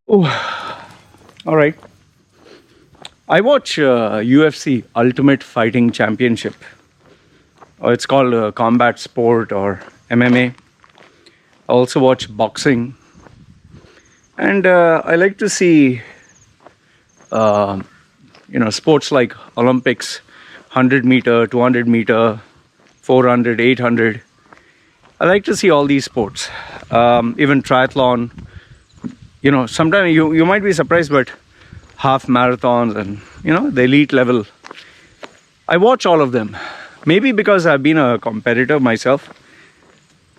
Oh, all right. I watch UFC Ultimate Fighting Championship, or it's called combat sport or MMA. I also watch boxing, and I like to see uh, sports like Olympics, 100 meter, 200 meter, 400, 800. I like to see all these sports, even triathlon. Sometimes you might be surprised, but half marathons and the elite level. I watch all of them. Maybe because I've been a competitor myself,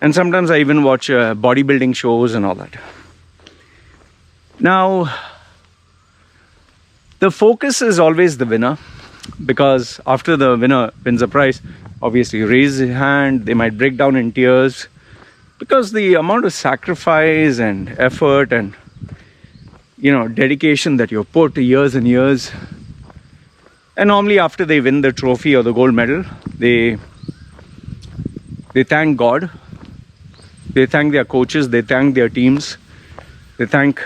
and sometimes I even watch bodybuilding shows and all that. Now, the focus is always the winner, because after the winner wins a prize, obviously raise his hand, they might break down in tears, because the amount of sacrifice and effort and dedication that you've put years and years. And normally after they win the trophy or the gold medal, they thank God, they thank their coaches, they thank their teams, they thank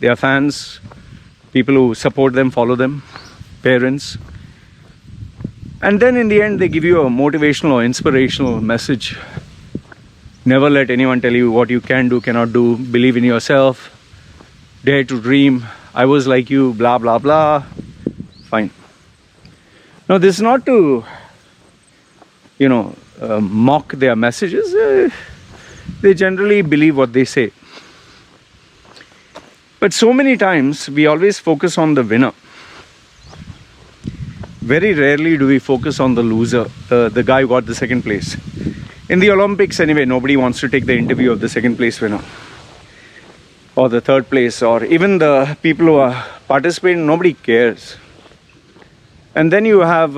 their fans, people who support them, follow them, parents. And then in the end, they give you a motivational or inspirational message. Never let anyone tell you what you can do, cannot do. Believe in yourself. Dare to dream. I was like you, blah, blah, blah. Fine. Now, this is not to, mock their messages. They generally believe what they say. But so many times, we always focus on the winner. Very rarely do we focus on the loser, the guy who got the second place. In the Olympics, anyway, nobody wants to take the interview of the second place winner, or the third place, or even the people who are participating. Nobody cares. And then you have,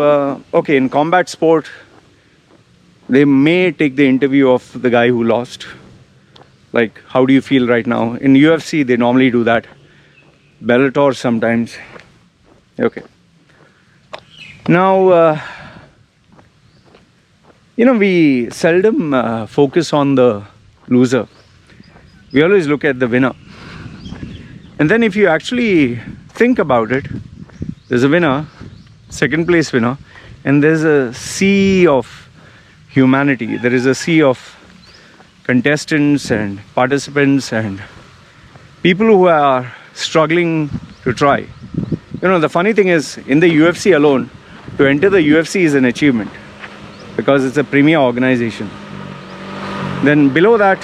in combat sport, they may take the interview of the guy who lost. Like, how do you feel right now? In UFC, they normally do that. Bellator sometimes. Okay. Now, we seldom focus on the loser. We always look at the winner. And then if you actually think about it, there's a winner, second place winner, and there's a sea of humanity. There is a sea of contestants and participants and people who are struggling to try. The funny thing is, in the UFC alone, to enter the UFC is an achievement, because it's a premier organization. Then below that,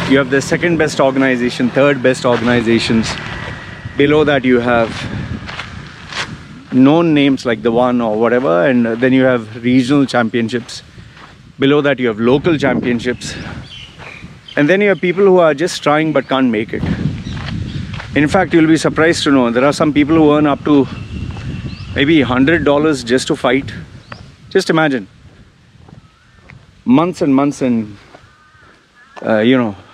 you have the second best organization, third best organizations. Below that, you have known names like the One or whatever, and then you have regional championships. Below that, you have local championships. And then you have people who are just trying but can't make it. In fact, you'll be surprised to know there are some people who earn up to maybe $100 just to fight. Just imagine. Months and months and,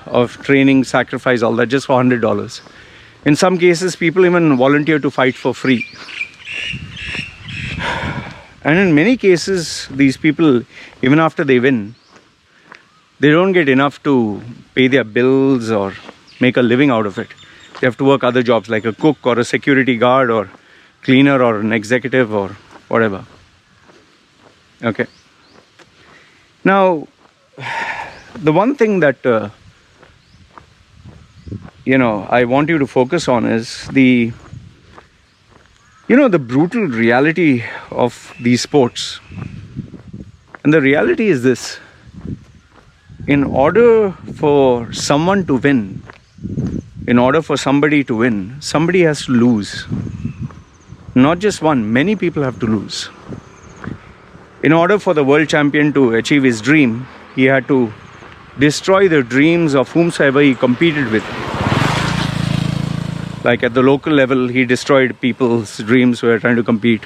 of training, sacrifice, all that, just for $100. In some cases, people even volunteer to fight for free. And in many cases, these people, even after they win, they don't get enough to pay their bills or make a living out of it. They have to work other jobs like a cook or a security guard or cleaner or an executive or whatever. Okay. Now, the one thing that I want you to focus on is the brutal reality of these sports. And the reality is this: in order for someone to win, in order for somebody to win, somebody has to lose. Not just one, many people have to lose. In order for the world champion to achieve his dream, he had to destroy the dreams of whomsoever he competed with. Like at the local level, he destroyed people's dreams who were trying to compete.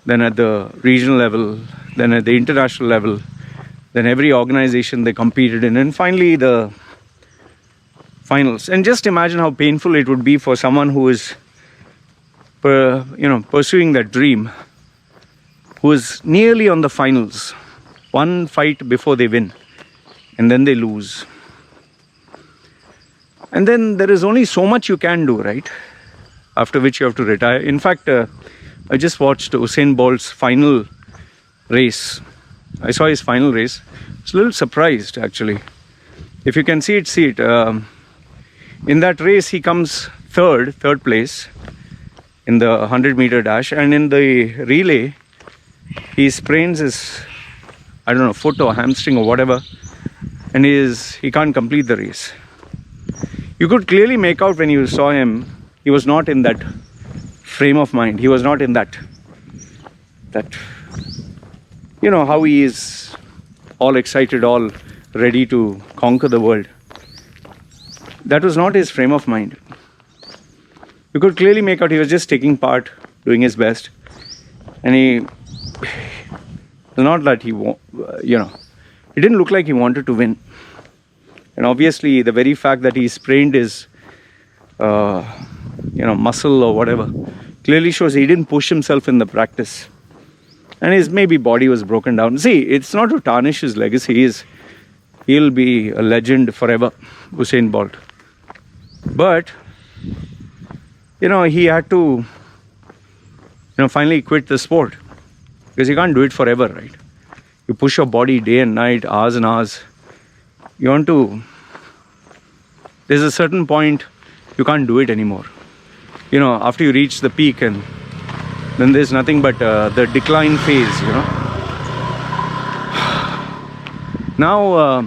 Then at the regional level, then at the international level, then every organization they competed in, and finally the finals. And just imagine how painful it would be for someone who is, pursuing that dream, who is nearly on the finals, one fight before they win, and then they lose. And then there is only so much you can do, right? After which you have to retire. In fact, I just watched Usain Bolt's final race. I saw his final race. I was a little surprised, actually. If you can see it, see it. In that race, he comes third place in the 100-meter dash. And in the relay, he sprains his, I don't know, foot or hamstring or whatever. And he can't complete the race. You could clearly make out when you saw him, he was not in that frame of mind. He was not in that, you know, how he is all excited, all ready to conquer the world. That was not his frame of mind. You could clearly make out he was just taking part, doing his best. And not that he, you know, it didn't look like he wanted to win. And obviously, the very fact that he sprained his, you know, muscle or whatever, clearly shows he didn't push himself in the practice. And his maybe body was broken down. See, it's not to tarnish his legacy. He'll be a legend forever, Usain Bolt. But, you know, he had to, you know, finally quit the sport. Because you can't do it forever, right? You push your body day and night, hours and hours. You want to, there's a certain point you can't do it anymore. You know, after you reach the peak, and then there's nothing but the decline phase, you know. Now,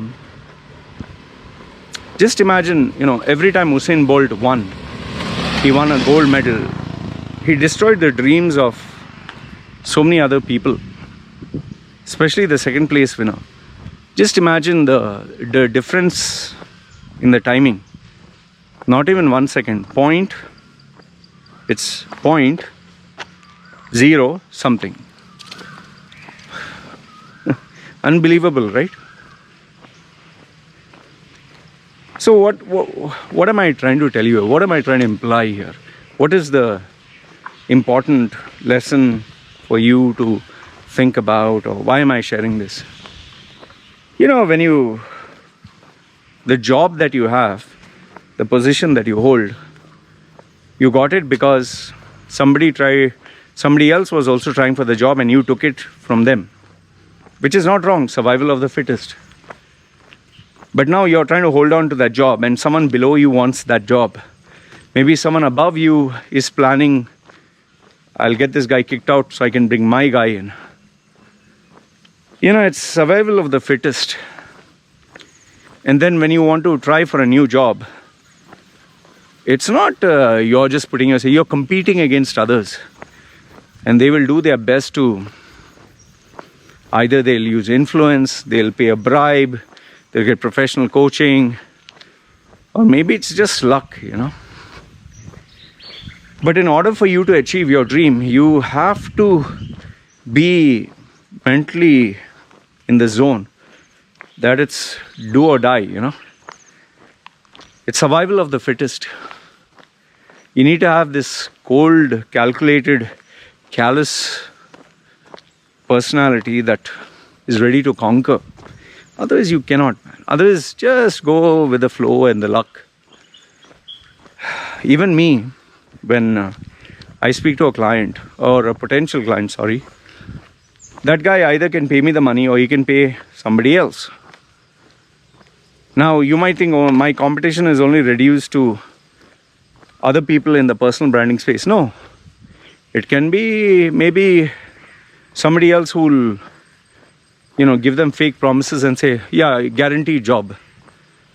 just imagine, you know, every time Usain Bolt won, he won a gold medal. He destroyed the dreams of so many other people, especially the second place winner. Just imagine the difference in the timing. Not even 1 second. It's 0 something. Unbelievable, right? So what am I trying to tell you? What am I trying to imply here? What is the important lesson for you to think about, or why am I sharing this? You know, the job that you have, the position that you hold, you got it because somebody else was also trying for the job and you took it from them. Which is not wrong, survival of the fittest. But now you're trying to hold on to that job and someone below you wants that job. Maybe someone above you is planning, I'll get this guy kicked out so I can bring my guy in. You know, it's survival of the fittest. And then when you want to try for a new job, it's not you're just putting yourself, you're competing against others. And they will do their best to, either they'll use influence, they'll pay a bribe, they'll get professional coaching, or maybe it's just luck, you know. But in order for you to achieve your dream, you have to be mentally in the zone that it's do or die, you know. It's survival of the fittest. You need to have this cold, calculated, callous personality that is ready to conquer. Otherwise you cannot, man. Otherwise just go with the flow and the luck. Even me, when I speak to a client, or a potential client, sorry, that guy either can pay me the money or he can pay somebody else. Now, you might think, oh, my competition is only reduced to other people in the personal branding space. No. It can be maybe somebody else who will, you know, give them fake promises and say, yeah, guaranteed job.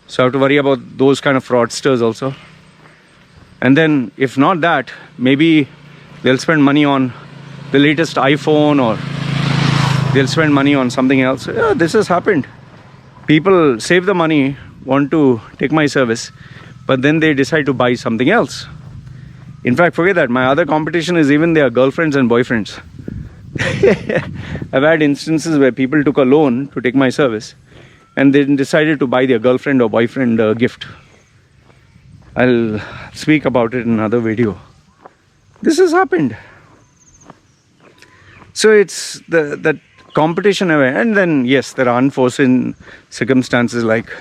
So I have to worry about those kind of fraudsters also. And then, if not that, maybe they'll spend money on the latest iPhone, or they'll spend money on something else. Yeah, this has happened. People save the money, want to take my service, but then they decide to buy something else. In fact, forget that. My other competition is even their girlfriends and boyfriends. I've had instances where people took a loan to take my service and then decided to buy their girlfriend or boyfriend a gift. I'll speak about it in another video. This has happened. So it's that competition away. And then, yes, there are unforeseen circumstances, like,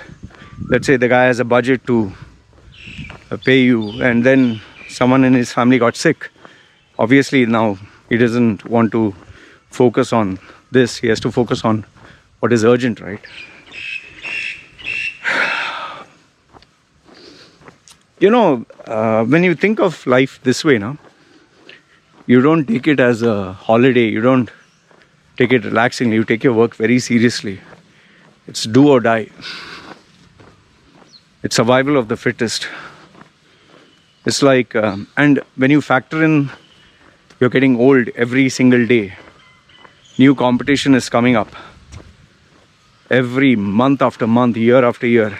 let's say the guy has a budget to pay you, and then someone in his family got sick. Obviously now he doesn't want to focus on this. He has to focus on what is urgent, right? When you think of life this way now, you don't take it as a holiday, you don't take it relaxingly, you take your work very seriously. It's do or die. It's survival of the fittest. It's like, and when you factor in you're getting old every single day, new competition is coming up every month after month, year after year.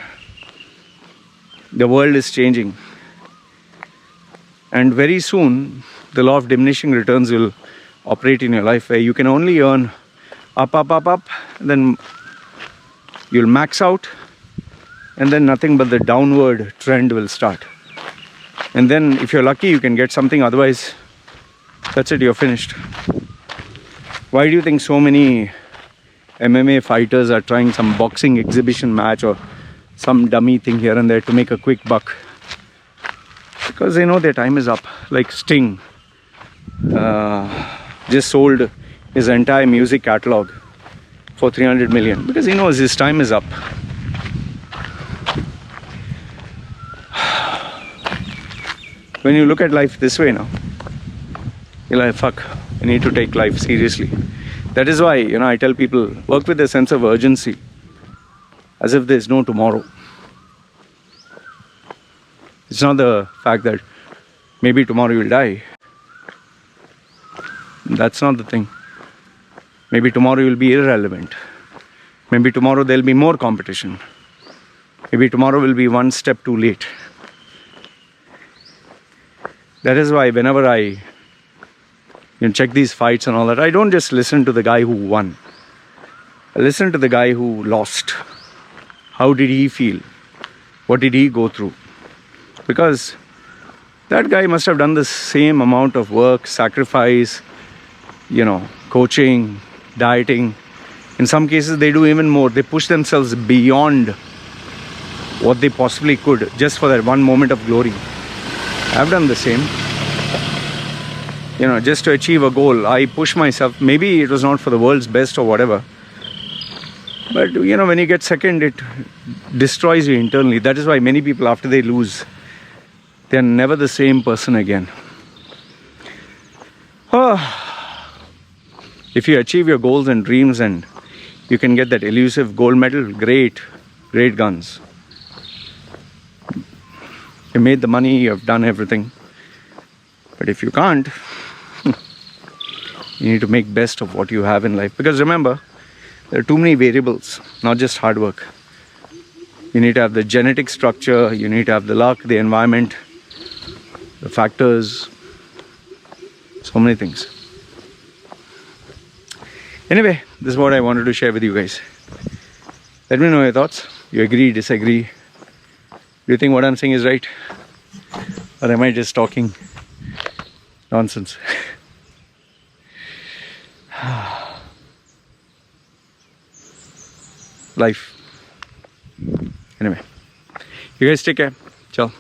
The world is changing, and very soon the law of diminishing returns will operate in your life, where you can only earn up, then you'll max out, and then nothing but the downward trend will start. And then if you're lucky, you can get something, otherwise that's it, you're finished. Why do you think so many MMA fighters are trying some boxing exhibition match or some dummy thing here and there to make a quick buck? Because they know their time is up. Like Sting just sold his entire music catalog for 300 million because he knows his time is up. When you look at life this way now, you're like, fuck, I need to take life seriously. That is why, I tell people, work with a sense of urgency, as if there's no tomorrow. It's not the fact that maybe tomorrow you'll die. That's not the thing. Maybe tomorrow you'll be irrelevant. Maybe tomorrow there'll be more competition. Maybe tomorrow will be one step too late. That is why whenever I check these fights and all that, I don't just listen to the guy who won. I listen to the guy who lost. How did he feel? What did he go through? Because that guy must have done the same amount of work, sacrifice, coaching, dieting. In some cases, they do even more. They push themselves beyond what they possibly could just for that one moment of glory. I've done the same. Just to achieve a goal, I push myself. Maybe it was not for the world's best or whatever. But, when you get second, it destroys you internally. That is why many people, after they lose, they're never the same person again. If you achieve your goals and dreams and you can get that elusive gold medal, great guns. You made the money, you've done everything. But if you can't, you need to make best of what you have in life. Because remember, there are too many variables, not just hard work. You need to have the genetic structure, you need to have the luck, the environment, the factors, so many things. Anyway, this is what I wanted to share with you guys. Let me know your thoughts. You agree, disagree? Do you think what I'm saying is right? Or am I just talking nonsense? Life. Anyway, you guys take care. Ciao.